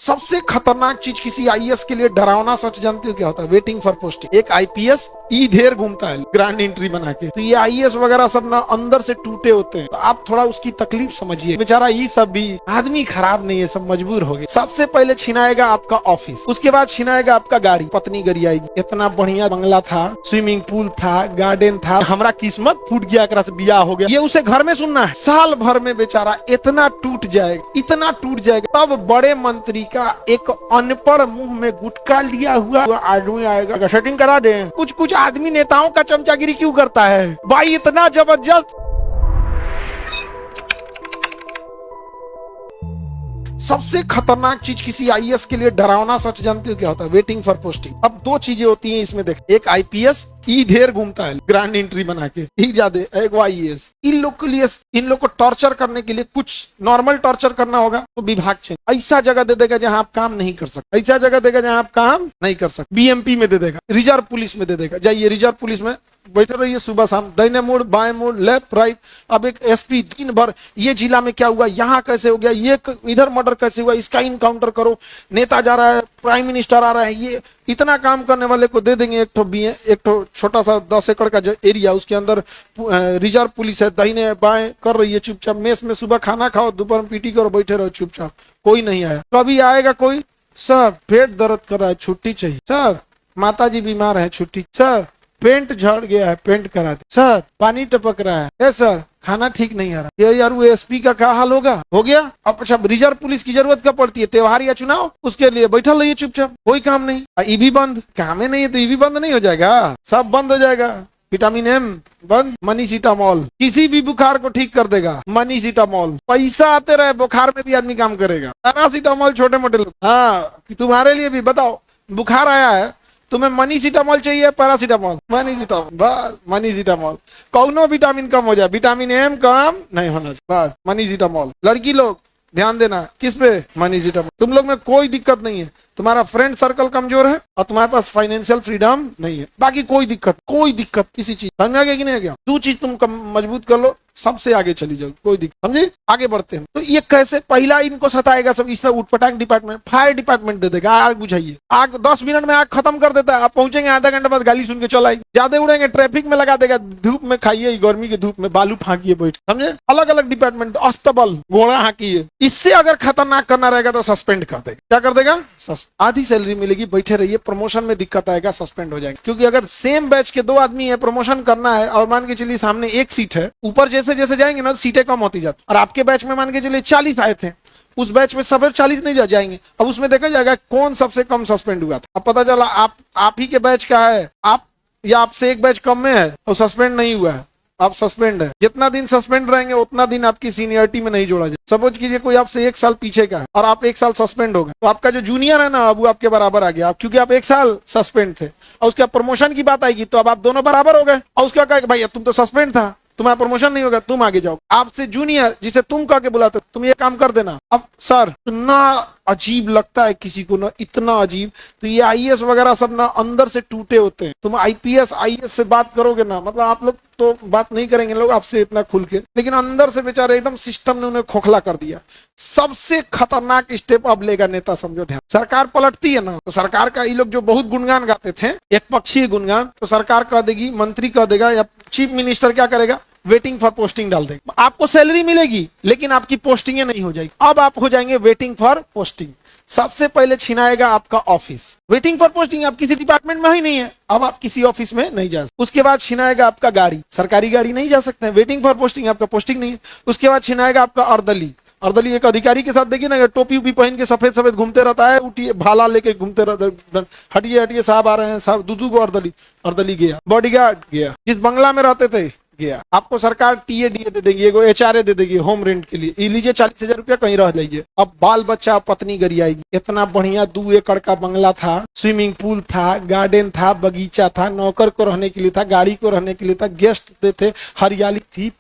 सबसे खतरनाक चीज किसी आईएएस के लिए डरावना सच जानते हो क्या होता है? Waiting for posting. एक आईपीएस इधर घूमता है ग्रैंड एंट्री बना के, तो ये आईएएस वगैरह सब ना अंदर से टूटे होते हैं। तो आप थोड़ा उसकी तकलीफ समझिए। बेचारा ये सब भी आदमी खराब नहीं है, सब मजबूर हो गए। सबसे पहले छिनाएगा आपका ऑफिस, उसके बाद छिनाएगा आपका गाड़ी, पत्नी गरी आएगी। इतना बढ़िया बंगला था, स्विमिंग पूल था, गार्डन था, हमारा किस्मत फूट गया, एकरा से बियाह हो गया, ये उसे घर में सुनना है। साल भर में बेचारा इतना टूट जाएगा, इतना टूट जाएगा। तब बड़े मंत्री का एक अनपढ़ मुंह में गुटखा लिया हुआ आदमी आएगा, सेटिंग करा दे। कुछ कुछ आदमी नेताओं का चमचागिरी क्यों करता है भाई? इतना जबरदस्त। सबसे खतरनाक चीज किसी आईएएस के लिए डरावना सच जानते हो क्या होता है? Waiting for posting. अब दो चीजें होती हैं इसमें, देख, एक आईपीएस इधर घूमता है ग्रैंड एंट्री बना के, ही ज्यादा एक आईएएस। इन लोग के लिए, इन लोग को टॉर्चर करने के लिए कुछ नॉर्मल टॉर्चर करना होगा तो विभाग चेंज, ऐसा जगह दे देगा जहां आप काम नहीं कर सकते, ऐसा जगह देगा जहां आप काम नहीं कर सकते। बीएमपी में दे देगा, रिजर्व पुलिस में दे देगा, जाइए रिजर्व पुलिस में बैठे रहिए सुबह शाम, दाहिने मुड़ बाएं मुड़ लेफ्ट राइट। अब एक एसपी दिन भर ये जिला में क्या हुआ, यहाँ कैसे हो गया, ये इधर मर्डर कैसे हुआ, इसका इनकाउंटर करो, नेता जा रहा है, प्राइम मिनिस्टर आ रहा है, ये इतना काम करने वाले को दे देंगे एक छोटा सा 10 एकड़ का जो एरिया, उसके अंदर रिजर्व पुलिस है, दाहिने बाएं कर रही है चुपचाप। मेस में सुबह खाना खाओ, दोपहर में पीटी करो, बैठे रहो चुपचाप, कोई नहीं आया। कभी आएगा कोई? सर पेट दर्द कर रहा है, छुट्टी चाहिए। सर माता जी बीमार है, छुट्टी। सर पेंट झड़ गया है, पेंट करा दे। सर पानी टपक रहा है। सर खाना ठीक नहीं आ रहा। ये यार वो एसपी का क्या हाल होगा? हो गया। अब अच्छा, रिजर्व पुलिस की जरूरत कब पड़ती है? त्योहार या चुनाव, उसके लिए बैठा रहिए चुपचाप, कोई काम नहीं। ईबी बंद, काम ही नहीं है तो ईबी बंद नहीं हो जाएगा? सब बंद हो जाएगा। विटामिन एम बंद, मनीसिटामॉल किसी भी बुखार को ठीक कर देगा, मनीसिटामॉल। पैसा आते रहे, बुखार में भी आदमी काम करेगा। पैरासिटामॉल छोटे मोटे लोग, हाँ तुम्हारे लिए भी बताओ, बुखार आया है, तुम्हें मनीसिटामॉल चाहिए, पैरासिटामॉल, मनीसिटामॉल, बस मनीसिटामॉल। कौनो विटामिन कम हो जाए, विटामिन एम कम नहीं होना, बस मनीसिटामॉल। लड़की लोग ध्यान देना, किस पे? मनीसिटामॉल। तुम लोग में कोई दिक्कत नहीं है, तुम्हारा फ्रेंड सर्कल कमजोर है और तुम्हारे पास फाइनेंशियल फ्रीडम नहीं है, बाकी कोई दिक्कत किसी चीज। समझ आ गया कि नहीं आ गया? दो चीज तुम मजबूत कर लो, सबसे आगे चली जाओ, कोई दिक्कत। समझे? आगे बढ़ते हैं। तो ये कैसे? पहला इनको सताएगा सब, इससे उठपटांग डिपार्टमेंट, फायर डिपार्टमेंट दे देगा, आग बुझाइए। आग 10 मिनट में आग खत्म कर देता है, आप पहुंचेंगे आधा घंटे बाद गाली सुन के चल आएगी। ज्यादा उड़ेंगे ट्रैफिक में लगा देगा, धूप में खाइए, गर्मी की धूप में बालू फांकिए बैठ। समझे? अलग अलग डिपार्टमेंट, अस्तबल घोड़ा हाँकिए। इससे अगर खतरनाक करना रहेगा तो सस्पेंड कर देगा। क्या कर देगा? आधी सैलरी मिलेगी, बैठे रहिए। प्रमोशन में दिक्कत आएगा, सस्पेंड हो जाएगा। क्योंकि अगर सेम बैच के 2 आदमी है, प्रमोशन करना है और मान के चलिए सामने एक सीट है, ऊपर जैसे जैसे जाएंगे ना सीटें कम होती जाती। और आपके बैच में मान के चलिए 40 आए थे, उस बैच में सब 40 नहीं जाएंगे। अब उसमें देखा जाएगा कौन सबसे कम सस्पेंड हुआ था। अब पता चला आप ही के बैच का है, आप या आपसे एक बैच कम में है और सस्पेंड नहीं हुआ है, आप सस्पेंड है। जितना दिन सस्पेंड रहेंगे उतना दिन आपकी सीनियरिटी में नहीं जोड़ा जाए। सपोज कीजिए कोई आपसे 1 साल पीछे का है और आप 1 साल सस्पेंड हो गए, तो आपका जो जूनियर है ना, अब वो आपके बराबर आ गया, क्योंकि आप 1 साल सस्पेंड थे। और उसके बाद प्रमोशन की बात आएगी तो अब आप दोनों बराबर हो गए। और उसका कहा भाई तुम तो सस्पेंड था, तुम्हारा प्रमोशन नहीं होगा, तुम आगे जाओ। आपसे जूनियर जिसे तुम कह के बुलाते, तुम ये काम कर देना। अब सर इतना अजीब लगता है किसी को ना, इतना अजीब। तो ये आईएएस वगैरह सब ना अंदर से टूटे होते हैं। तुम आईपीएस आईएएस से बात करोगे ना, मतलब आप लोग तो बात नहीं करेंगे लोग आपसे इतना खुल के, लेकिन अंदर से बेचारे एकदम सिस्टम ने उन्हें खोखला कर दिया। सबसे खतरनाक स्टेप अब लेगा नेता, समझो ध्यान। सरकार पलटती है ना, तो सरकार का ये लोग जो बहुत गुणगान गाते थे, एक पक्षीय गुणगान, तो सरकार कह देगी, मंत्री कह देगा या चीफ मिनिस्टर क्या करेगा, वेटिंग फॉर पोस्टिंग डाल देगा। आपको सैलरी मिलेगी लेकिन आपकी पोस्टिंग नहीं हो जाएगी। अब आप हो जाएंगे वेटिंग फॉर पोस्टिंग। सबसे पहले छिनाएगा आपका ऑफिस। वेटिंग फॉर पोस्टिंग, आप किसी डिपार्टमेंट में ही नहीं है, अब आप किसी ऑफिस में नहीं जा सकते। उसके बाद छिनाएगा आपका गाड़ी, सरकारी गाड़ी नहीं जा सकते हैं, वेटिंग फॉर पोस्टिंग, आपका पोस्टिंग नहीं है। उसके बाद छिनाएगा आपका अर्दली। अर्दली एक अधिकारी के साथ देखिए ना, टोपी उपी पहन के सफेद सफेद घूमते रहता है, उठिए भाला लेके घूमते रहता, हटिए हटिए साहब आ रहे हैं साहब, दूधू को अर्दली गया। बॉडीगार्ड गया, जिस बंगला में रहते थे गया। आपको सरकार टीए डीए दे देगी, एचआरए दे देगी होम रेंट के लिए, लीजिए 40,000 रुपया, कहीं रह जाइए। अब बाल बच्चा पत्नी गरी आएगी। इतना बढ़िया 2 एकड़ का बंगला था, स्विमिंग पूल था, गार्डन था, बगीचा था, नौकर को रहने के लिए था, गाड़ी को रहने के लिए था, गेस्ट थे, हरियाली थी,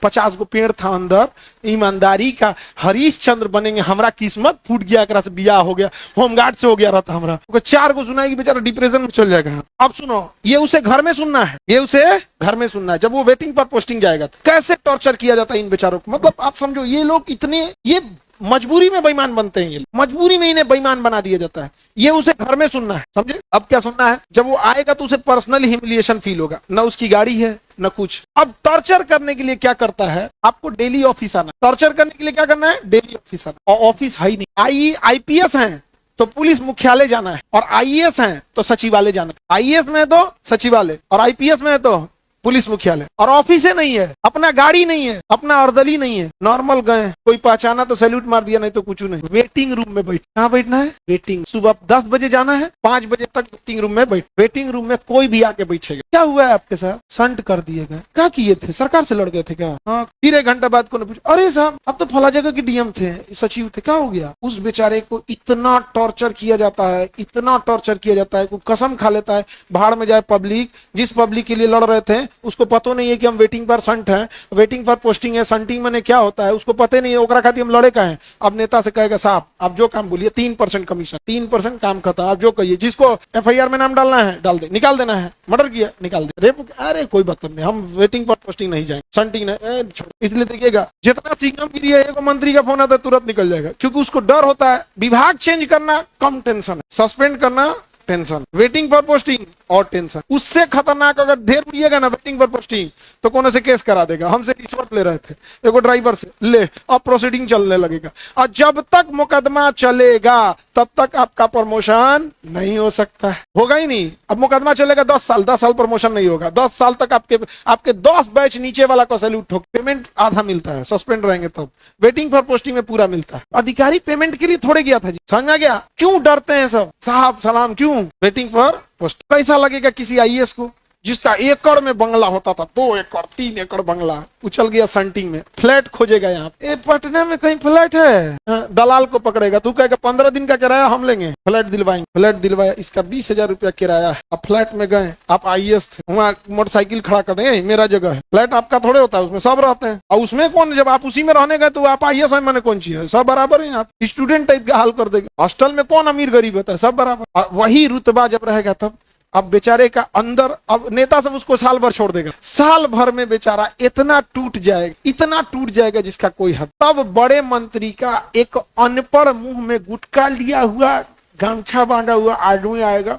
50 गो पेड़ था अंदर। ईमानदारी का हरीशचंद्र बनेंगे, हमारा किस्मत फूट गया, एकरा से बियाह हो गया, होमगार्ड से हो गया रहता हमारा। 4 को सुनाएगी, बेचारा डिप्रेशन में चल जाएगा। अब सुनो, ये उसे घर में सुनना है, ये उसे घर में सुनना है। जब वो वेटिंग पर पोस्टिंग जाएगा तो कैसे टॉर्चर किया जाता है इन बेचारों को, मतलब आप समझो, ये लोग इतने, ये मजबूरी में बेईमान बनते हैं ये, मजबूरी में इन्हें बेईमान बना दिया जाता है। ये उसे घर में सुनना है, समझे? अब क्या सुनना है? जब वो आएगा तो उसे पर्सनल ह्यूमिलिएशन फील होगा, ना उसकी गाड़ी है न कुछ। अब टॉर्चर करने के लिए क्या करता है? आपको डेली ऑफिस आना। टॉर्चर करने के लिए क्या करना है? डेली ऑफिस आना। और ऑफिस है ही नहीं। आईपीएस हैं तो पुलिस मुख्यालय जाना है, और आईएएस हैं तो सचिवालय जाना है। आईएएस में है तो सचिवालय, और आईपीएस में है तो पुलिस मुख्यालय। और ऑफिस नहीं है, अपना गाड़ी नहीं है, अपना अर्दली नहीं है, नॉर्मल गए, कोई पहचाना तो सैल्यूट मार दिया, नहीं तो कुछ नहीं। वेटिंग रूम में बैठ, कहाँ बैठना है? वेटिंग। सुबह 10 बजे जाना है, 5 बजे तक वेटिंग रूम में बैठ। वेटिंग रूम में कोई भी आके बैठेगा। क्या हुआ है आपके साथ? संट कर दिए गए। क्या किए थे? सरकार से लड़ गए थे क्या? हाँ। फिर 1 घंटा बाद को पूछा, अरे साहब अब तो फला जगह के डीएम थे, सचिव थे, क्या हो गया? उस बेचारे को इतना टॉर्चर किया जाता है, इतना टॉर्चर किया जाता है, कसम खा लेता है भाड़ में जाए पब्लिक। जिस पब्लिक के लिए लड़ रहे थे उसको पता नहीं है कि हम वेटिंग पर संट है, वेटिंग फॉर पोस्टिंग है। संटिंग मैंने क्या होता है उसको पता नहीं है, ओकरा खातिर हम लड़े का है। अब नेता से कहेगा साहब आप जो काम बोलिए 3% कमीशन, 3% काम खत्म, आप जो कहिए। जिसको एफआईआर में नाम डालना है डाल दे, निकाल देना है, मर्डर किया निकाल दे, रेप, अरे कोई बात नहीं, हम वेटिंग फॉर पोस्टिंग नहीं जाएंगे, संटिंग नहीं। इसलिए देखिएगा जितना सीएम गिरी है, एक मंत्री का फोन आता है तुरंत निकल जाएगा, क्योंकि उसको डर होता है। विभाग चेंज करना कम टेंशन है, सस्पेंड करना टेंशन, वेटिंग फॉर पोस्टिंग और टेंशन। उससे खतरनाक अगर ढेर उड़िएगा ना वेटिंग फॉर पोस्टिंग, तो कौन से केस करा देगा। हमसे रिश्वत ले रहे थे एगो ड्राइवर से, ले अब प्रोसीडिंग चलने लगेगा। और जब तक मुकदमा चलेगा तब तक आपका प्रमोशन नहीं हो सकता है, होगा ही नहीं। अब मुकदमा चलेगा 10 साल, 10 साल प्रमोशन नहीं होगा। 10 साल तक आपके 10 बैच नीचे वाला को सैल्यूट ठोक, पेमेंट आधा मिलता है, सस्पेंड रहेंगे तब। वेटिंग फॉर पोस्टिंग में पूरा मिलता है। अधिकारी पेमेंट के लिए थोड़े गया था जी, समझ में गया? क्यों डरते हैं सब साहब सलाम, क्यों? Waiting for post. कैसा लगेगा किसी आईएएस को जिसका एकड़ में बंगला होता था, 2 एकड़ 3 एकड़ बंगला, उछल गया संटिंग में, फ्लैट खोजेगा। यहाँ पटना में कहीं फ्लैट है, दलाल को पकड़ेगा, तू कहेगा 15 दिन का किराया हम लेंगे, फ्लैट दिलवाएंगे। फ्लैट दिलवाया, इसका 20,000 रुपया किराया है। अब फ्लैट में गए, आप आईएएस थे, वहाँ मोटरसाइकिल खड़ा कर देंगे, मेरा जगह है। फ्लैट आपका थोड़े होता है, उसमें सब रहते हैं। और उसमें कौन, जब आप उसी में रहने गए तो आप आईएएस है, मैंने कौन चीज है, सब बराबर है। आप स्टूडेंट टाइप का हाल कर देगा। हॉस्टल में कौन अमीर गरीब होता है, सब बराबर। वही रुतबा जब रहेगा तब अब बेचारे का अंदर, अब नेता सब उसको साल भर छोड़ देगा, साल भर में बेचारा इतना टूट जाएगा, इतना टूट जाएगा जिसका कोई हद। तब बड़े मंत्री का एक अनपढ़ मुंह में गुटखा लिया हुआ, गमछा बांधा हुआ आदमी आएगा,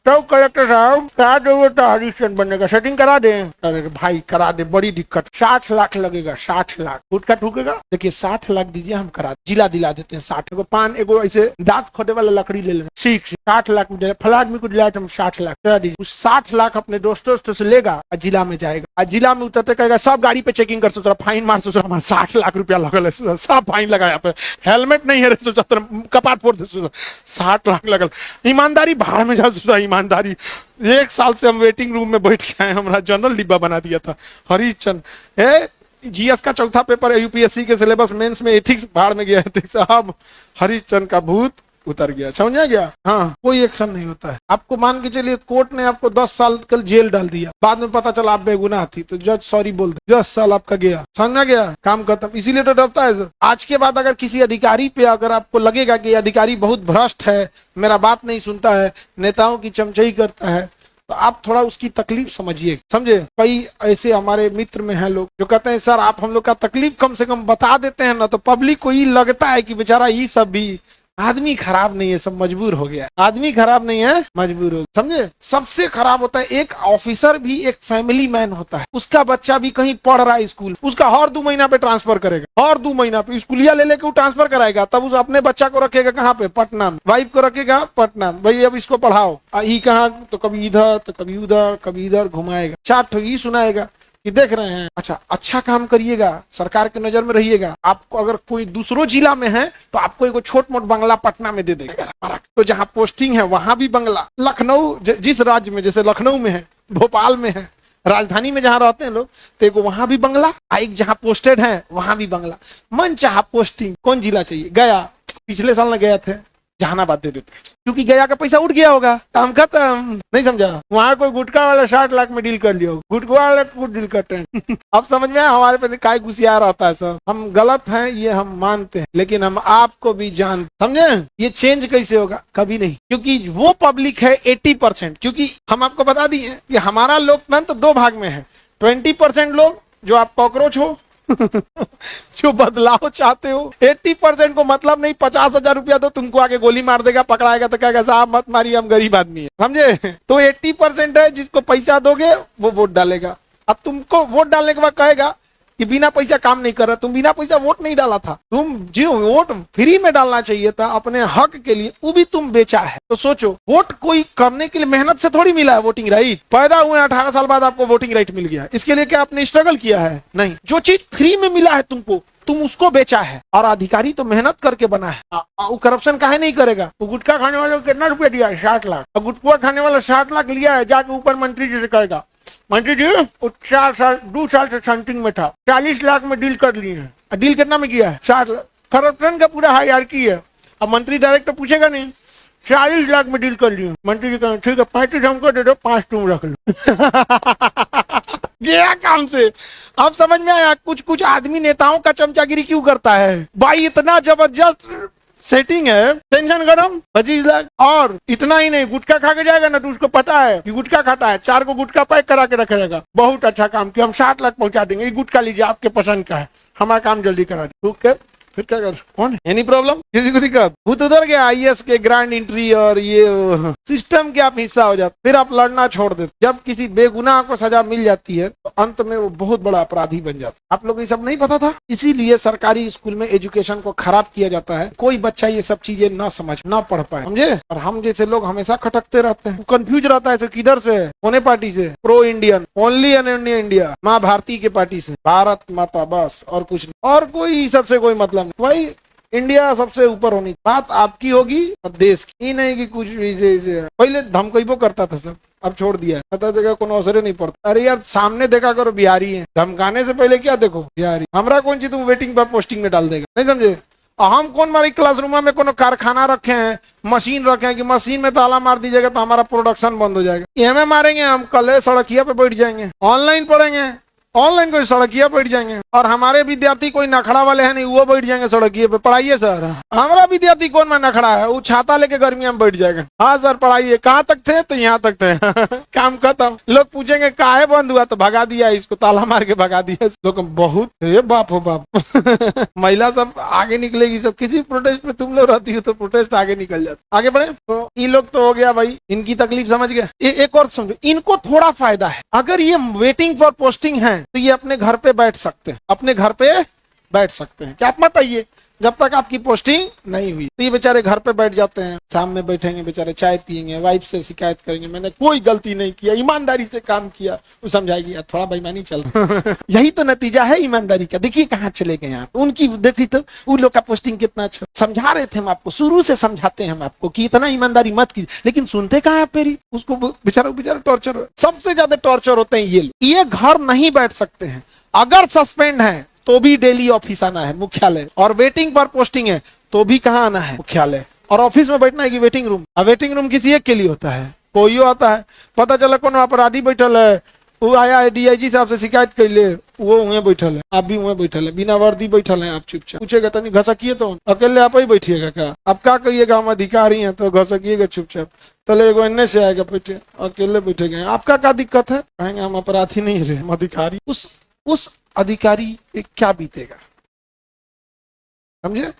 तो कलेक्टर साहब क्या जरूरत है हरीशन बनने का, सेटिंग करा दे। अरे भाई करा दे, बड़ी दिक्कत, 60 लाख लगेगा, 60 लाख। गुटखा ठूकेगा, देखिए 60 लाख दीजिए, हम करा जिला दिला देते हैं। 60 एगो पान, एगो ऐसे दांत खोदे वाला लकड़ी ले लेना, ठीक 60 लाख में फला आदमी को दिलाया, हम 60 लाख करा दीजिए। 60 लाख अपने दोस्तों से लेगा और जिला में जाएगा, और जिला में उतरते कहेगा सब गाड़ी पे चेकिंग कर, सोचा फाइन मार, सोचा हमारा 60 लाख रुपया लगल है, सब फाइन लगा, यहाँ पे हेलमेट नहीं है, सोचा कपाट फोड़ दे, 60 लाख लगल। ईमानदारी भाड़ में जाओ, सोचा ईमानदारी। 1 साल से हम वेटिंग रूम में बैठ के आए, हमारा जनरल डिब्बा बना दिया था। हरीश जीएस का चौथा पेपर है, यूपीएससी के सिलेबस मेंस में एथिक्स भाड़ में गया, एथिक्स साहब, हरीश चंद का भूत उतर गया, समझा गया? हाँ, कोई एक्शन नहीं होता है। आपको मान के चलिए कोर्ट ने आपको 10 साल कल जेल डाल दिया, बाद में पता चला आप बेगुनाह थी, तो जज सॉरी बोल दे, 10 साल आपका गया, समझा गया, काम खत्म। इसीलिए तो डरता है। आज के बाद अगर किसी अधिकारी पे अगर आपको लगेगा कि अधिकारी बहुत भ्रष्ट है, मेरा बात नहीं सुनता है, नेताओं की चमचाई करता है, तो आप थोड़ा उसकी तकलीफ समझिए, समझे? कई ऐसे हमारे मित्र में हैं लोग जो कहते हैं सर आप हम लोग का तकलीफ कम से कम बता देते हैं ना, तो पब्लिक को ये लगता है कि बेचारा ये सब भी आदमी खराब नहीं है, सब मजबूर हो गया। आदमी खराब नहीं है, मजबूर हो गया, समझे? सबसे खराब होता है एक ऑफिसर भी एक फैमिली मैन होता है, उसका बच्चा भी कहीं पढ़ रहा है स्कूल, उसका हर 2 महीना पे ट्रांसफर करेगा, हर 2 महीना पे स्कूलिया ले लेके वो ट्रांसफर कराएगा, तब उस अपने बच्चा को रखेगा कहाँ पे? पटना में। वाइफ को रखेगा पटना में, भाई अब इसको पढ़ाओ, ये कहाँ, तो कभी इधर तो कभी उधर, कभी इधर घुमाएगा, 4 ठो ये सुनाएगा कि देख रहे हैं। अच्छा काम करिएगा, सरकार के नजर में रहिएगा। आपको अगर कोई दूसरों जिला में है तो आपको एगो छोट मोट बंगला पटना में दे देगा, तो जहाँ पोस्टिंग है वहां भी बंगला। लखनऊ जिस राज्य में, जैसे लखनऊ में है, भोपाल में है, राजधानी में जहाँ रहते हैं लोग, तो एगो वहां भी बंगला, एक जहाँ पोस्टेड है वहां भी बंगला। मन चाहा पोस्टिंग, कौन जिला चाहिए? गया, पिछले साल न गए थे, जहानाबाद दे देते, क्योंकि गया का पैसा उठ गया होगा, काम खत्म। नहीं समझा? वहां कोई गुटखा वाला 60 लाख में डील कर लिया, गुटखा वाला कुछ डील करते हैं। अब समझ में हमारे पे काय गुस्सा रहता है सर, हम गलत हैं ये हम मानते हैं, लेकिन हम आपको भी जानते, समझे? ये चेंज कैसे होगा? कभी नहीं, क्योंकि वो पब्लिक है 80%, क्योंकि हम आपको बता दिए कि हमारा लोकतंत्र 2 भाग में है। 20% लोग जो आप कॉकरोच हो, जो बदलाव चाहते हो 80% को मतलब नहीं, 50,000 रुपया तो तुमको आगे गोली मार देगा, पकड़ाएगा तो कहेगा साहब मत मारिए हम गरीब आदमी है, समझे। तो 80% है जिसको पैसा दोगे वो वोट डालेगा। अब तुमको वोट डालने के बाद कहेगा कि बिना पैसा काम नहीं कर रहा। तुम बिना पैसा वोट नहीं डाला था, तुम जो वोट फ्री में डालना चाहिए था अपने हक के लिए, वो भी तुम बेचा है। तो सोचो, वोट कोई करने के लिए मेहनत से थोड़ी मिला है वोटिंग राइट। पैदा हुए 18 साल बाद आपको वोटिंग राइट मिल गया, इसके लिए क्या आपने स्ट्रगल किया है? नहीं। जो चीज फ्री में मिला है तुमको, तुम उसको बेचा है। और अधिकारी तो मेहनत करके बना है, वो करप्शन काहे नहीं करेगा? वो गुटखा खाने वाले को कितना रुपया दिया है? 60 लाख। और गुटखा खाने वाला 60 लाख लिया है, जाके ऊपर मंत्री जी से कहेगा मंत्री जी वो 2 साल से सेंटिंग में था, 40 लाख में डील कर लिए हैं। डील कितना में किया है? 60 लाख। करप्शन का पूरा हायरार्की है। अब मंत्री डायरेक्ट तो पूछेगा नहीं, 40 लाख में डील कर लिए। मंत्री जी कहेंगे ठीक है 35 हमको दे दो, 5 तुम रख लो। गया काम से। अब समझ में आया कुछ कुछ आदमी नेताओं का चमचागिरी क्यों करता है। भाई इतना जबरदस्त सेटिंग है, टेंशन गरम 25 लाख। और इतना ही नहीं, गुटखा खा के जाएगा ना तो उसको पता है कि गुटखा खाता है, 4 को गुटखा पैक करा के रखेगा। बहुत अच्छा काम किया, हम 60 लाख पहुंचा देंगे, ये गुटखा लीजिए आपके पसंद का है, हमारा काम जल्दी करा दे। ठीक है, फिर क्या कर? कौन एनी प्रॉब्लम? किसी को दिक्कत? भूत उधर गया आईएएस के ग्रांड एंट्री और ये सिस्टम के आप हिस्सा हो जाते, फिर आप लड़ना छोड़ देते। जब किसी बेगुनाह को सजा मिल जाती है तो अंत में वो बहुत बड़ा अपराधी बन जाता है। आप लोग ये सब नहीं पता था, इसीलिए सरकारी स्कूल में एजुकेशन को खराब किया जाता है। कोई बच्चा ये सब चीजें ना समझ ना पढ़ पाए, समझे। और हम जैसे लोग हमेशा खटकते रहते हैं, कंफ्यूज रहता है किधर से है, कौन पार्टी से, pro Indian only and India, माँ भारती के पार्टी से, भारत माता बस, और कुछ नहीं, और कोई सबसे कोई मतलब। भाई इंडिया सबसे ऊपर होनी, बात आपकी होगी और देश की, नहीं कि कुछ भी पहले धमकइबो करता था सब, अब छोड़ दिया है, पता जगह कोनो असर नहीं पड़ता। अरे यार सामने देखा करो बिहारी है, धमकाने से पहले क्या देखो बिहारी। हमरा कौन चीज तुम वेटिंग पर पोस्टिंग में डाल देगा, नहीं समझे। हम कौन हमारी क्लासरूम में कोनो कारखाना रखे हैं, मशीन रखे हैं कि मशीन में ताला मार दीजिएगा तो हमारा प्रोडक्शन बंद हो जाएगा। ये हमें मारेंगे, हम कल सड़किया पे बैठ जाएंगे, ऑनलाइन पढ़ेंगे, ऑनलाइन कोई सड़किया बैठ जाएंगे। और हमारे विद्यार्थी कोई नखड़ा वाले हैं नहीं, वो बैठ जाएंगे सड़किए पे, पढ़ाइए सर। हमारा विद्यार्थी कौन में नखड़ा है, वो छाता लेके गर्मियों में बैठ जाएगा। हाँ सर पढ़ाइए, कहाँ तक थे तो यहाँ तक थे। काम खत्म। लोग पूछेंगे काहे बंद हुआ तो भगा दिया इसको, ताला मार के भगा दिया। लोग बहुत ये बाप हो बाप। महिला सब आगे निकलेगी, सब किसी प्रोटेस्ट में तुम लोग रहती हो तो प्रोटेस्ट आगे निकल जाता। आगे बढ़े। तो ये लोग तो हो गया भाई, इनकी तकलीफ समझ गए। एक और समझो, इनको थोड़ा फायदा है, अगर ये वेटिंग फॉर पोस्टिंग है तो ये अपने घर पे बैठ सकते हैं, अपने घर पे बैठ सकते हैं। क्या आप मत आइए जब तक आपकी पोस्टिंग नहीं हुई, तो ये बेचारे घर पे बैठ जाते हैं, शाम में बैठेंगे बेचारे, चाय पियेंगे, वाइफ से शिकायत करेंगे मैंने कोई गलती नहीं किया, ईमानदारी से काम किया। वो समझाएगी यार थोड़ा बेईमानी चल रहा। यही तो नतीजा है ईमानदारी का। देखिए कहाँ चले गए आप, उनकी देखी तो उन लोग का पोस्टिंग कितना अच्छा। समझा रहे थे हम आपको, शुरू से समझाते हैं हम आपको कि इतना ईमानदारी मत कीजिए, लेकिन सुनते कहाँ आप मेरी। उसको बेचारा टॉर्चर, सबसे ज्यादा टॉर्चर होते हैं ये घर नहीं बैठ सकते हैं। अगर सस्पेंड है तो भी डेली ऑफिस आना है, मुख्यालय। और वेटिंग पर पोस्टिंग है तो भी कहाँ आना है, मुख्यालय। और ऑफिस में बैठना है कि वेटिंग रूम। वेटिंग रूम किसी एक के लिए होता है, कोई आता है, पता चला कौन अपराधी बैठल है, वो आया है डीआईजी साहब से शिकायत कर ले, वो वहीं बैठल है, आप भी वहीं बैठल है, बिना वर्दी बैठल है। आप चुपचाप पूछेगा तनी घसकिए तो अकेले आप ही बैठिएगा क्या, आप क्या कहिएगा हम अधिकारी हैं तो घसकिएगा चुपचाप। तले एगो इन्ने से आएगा बैठे, अकेले बैठे गए, आपका क्या दिक्कत है, कहेंगे हम अपराधी नहीं है, हम अधिकारी। उस अधिकारी क्या बीतेगा, समझे।